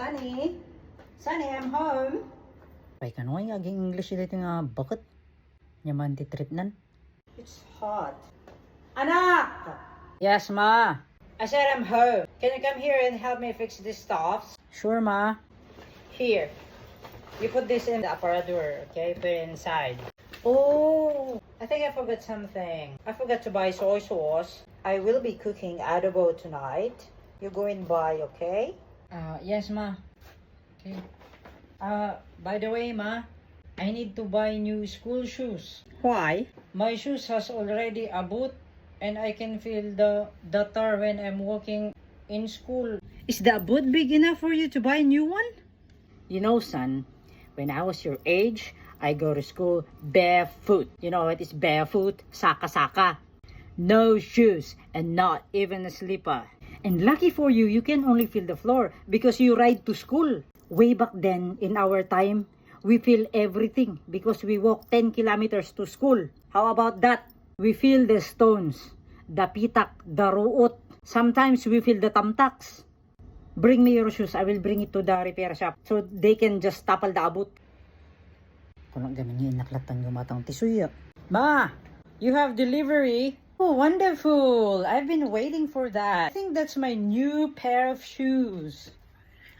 Sunny? Sunny, I'm home. Ay, kanoy nga aging English dito nga bakit? Nyaman ti tripnan? It's hot. Anak! Yes, ma. I said I'm home. Can you come here and help me fix this stuff? Sure, ma. Here. You put this in the apparatus, okay? Put it inside. Oh, I think I forgot something. I forgot to buy soy sauce. I will be cooking adobo tonight. You go and buy, okay? Yes, ma. Okay. By the way, ma, I need to buy new school shoes. Why? My shoes has already a boot and I can feel the tar when I'm walking in school. Is the boot big enough for you to buy a new one? You know, son, when I was your age, I go to school barefoot. You know what is barefoot? Saka-saka. No shoes and not even a slipper. And lucky for you, you can only feel the floor because you ride to school. Way back then, in our time, we feel everything because we walk 10 kilometers to school. How about that? We feel the stones, the pitak, the ruot. Sometimes we feel the tamtaks. Bring me your shoes. I will bring it to the repair shop so they can just tapal the abut. Kung gamin niya inaklatan yung matang tisuya. Ma, you have delivery. Oh, wonderful. I've been waiting for that. I think that's my new pair of shoes.